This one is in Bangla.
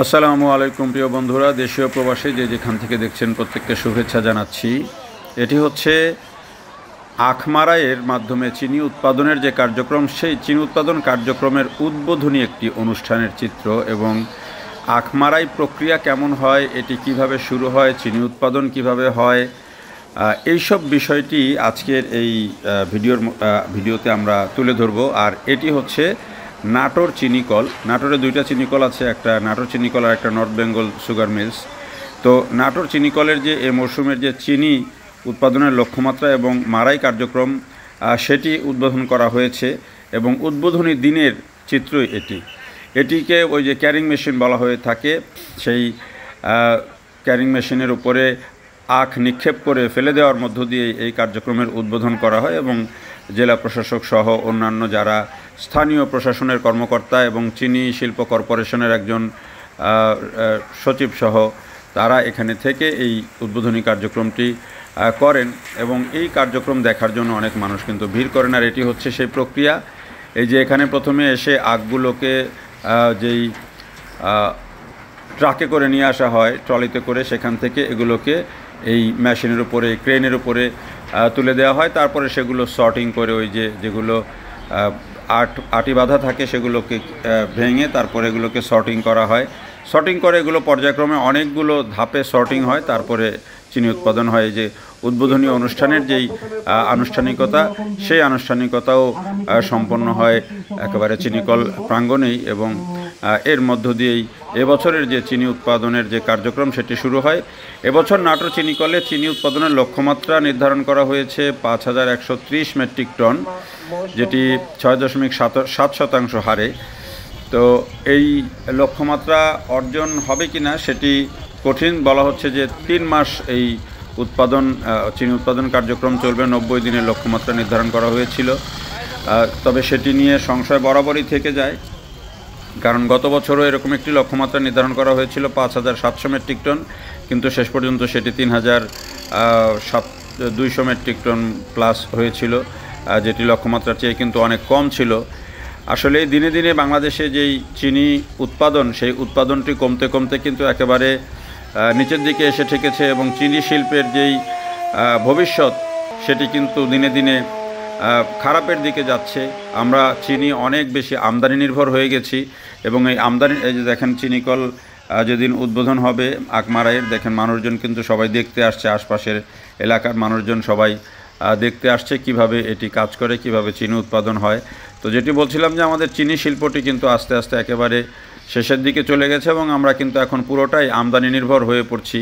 আসসালামু আলাইকুম প্রিয় বন্ধুরা, দেশীয় প্রবাসী যে যেখান থেকে দেখছেন প্রত্যেককে শুভেচ্ছা জানাচ্ছি। এটি হচ্ছে আখমারাইয়ের মাধ্যমে চিনি উৎপাদনের যে কার্যক্রম, সেই চিনি উৎপাদন কার্যক্রমের উদ্বোধনী একটি অনুষ্ঠানের চিত্র এবং আখমারাই প্রক্রিয়া কেমন হয়, এটি কিভাবে শুরু হয়, চিনি উৎপাদন কিভাবে হয়, এইসব বিষয়টি আজকের এই ভিডিওতে আমরা তুলে ধরব। আর এটি হচ্ছে নাটোর চিনিকল। নাটোরে দুইটা চিনিকল আছে, একটা নাটোর চিনিকল আর একটা নর্থ বেঙ্গল সুগার মিলস। তো নাটোর চিনিকলের যে এ মরশুমের যে চিনি উৎপাদনের লক্ষ্যমাত্রা এবং মারাই কার্যক্রম সেটি উদ্বোধন করা হয়েছে এবং উদ্বোধনী দিনের চিত্রই এটিকে ওই যে ক্যারিং মেশিন বলা হয়ে থাকে, সেই ক্যারিং মেশিনের উপরে আখ নিক্ষেপ করে ফেলে দেওয়ার মধ্য দিয়ে এই কার্যক্রমের উদ্বোধন করা হয় এবং জেলা প্রশাসক সহ অন্যান্য যারা স্থানীয় প্রশাসনের কর্মকর্তা এবং চিনি শিল্প কর্পোরেশনের একজন সচিব সহ তারা এখানে থেকে এই উদ্বোধনী কার্যক্রমটি করেন এবং এই কার্যক্রম দেখার জন্য অনেক মানুষ কিন্তু ভিড় করেন। আর এটি হচ্ছে সেই প্রক্রিয়া। এই যে এখানে প্রথমে এসে আখগুলোকে যেই ট্রাকে করে নিয়ে আসা হয়, ট্রলিতে করে, সেখান থেকে এগুলোকে এই মেশিনের উপরে, ক্রেনের উপরে তুলে দেওয়া হয়। তারপরে সেগুলো সর্টিং করে ওই যেগুলো আটি বাঁধা থাকে সেগুলোকে ভেঙে তারপরে এগুলোকে সর্টিং করা হয়। সর্টিং করে এগুলো পর্যায়ক্রমে অনেকগুলো ধাপে সর্টিং হয়, তারপরে চিনি উৎপাদন হয়। যে উদ্বোধনী অনুষ্ঠানের যেই আনুষ্ঠানিকতা, সেই আনুষ্ঠানিকতাও সম্পন্ন হয় একেবারে চিনিকল প্রাঙ্গণেই এবং এর মধ্য দিয়েই এবছরের যে চিনি উৎপাদনের যে কার্যক্রম সেটি শুরু হয়। এবছর নাটোর চিনিকলে চিনি উৎপাদনের লক্ষ্যমাত্রা নির্ধারণ করা হয়েছে ৫,১৩০ মেট্রিক টন, যেটি ৬.৭% হারে। তো এই লক্ষ্যমাত্রা অর্জন হবে কি না সেটি কঠিন। বলা হচ্ছে যে ৩ মাস এই চিনি উৎপাদন কার্যক্রম চলবে, ৯০ দিনের লক্ষ্যমাত্রা নির্ধারণ করা হয়েছিল। তবে সেটি নিয়ে সংশয় বরাবরই থেকে যায়, কারণ গত বছরও এরকম একটি লক্ষ্যমাত্রা নির্ধারণ করা হয়েছিল ৫,৭০০ মেট্রিক টন, কিন্তু শেষ পর্যন্ত সেটি ৩,২০০ মেট্রিক টন প্লাস হয়েছিল, যেটি লক্ষ্যমাত্রার চেয়ে কিন্তু অনেক কম ছিল। আসলে দিনে দিনে বাংলাদেশে যেই চিনি উৎপাদন, সেই উৎপাদনটি কমতে কমতে কিন্তু একেবারে নিচের দিকে এসে ঠেকেছে এবং চিনি শিল্পের যেই ভবিষ্যৎ সেটি কিন্তু দিনে দিনে খারাপের দিকে যাচ্ছে। আমরা চিনি অনেক বেশি আমদানি নির্ভর হয়ে গেছি এবং এই যে দেখেন চিনিকল যেদিন উদ্বোধন হবে আখমারাইয়ের, দেখেন মানুষজন কিন্তু সবাই দেখতে আসছে, আশপাশের এলাকার মানুষজন সবাই দেখতে আসছে কিভাবে এটি কাজ করে, কিভাবে চিনি উৎপাদন হয়। তো যেটি বলছিলাম যে আমাদের চিনি শিল্পটি কিন্তু আস্তে আস্তে একেবারে শেষের দিকে চলে গেছে এবং আমরা কিন্তু এখন পুরোটাই আমদানি নির্ভর হয়ে পড়ছি।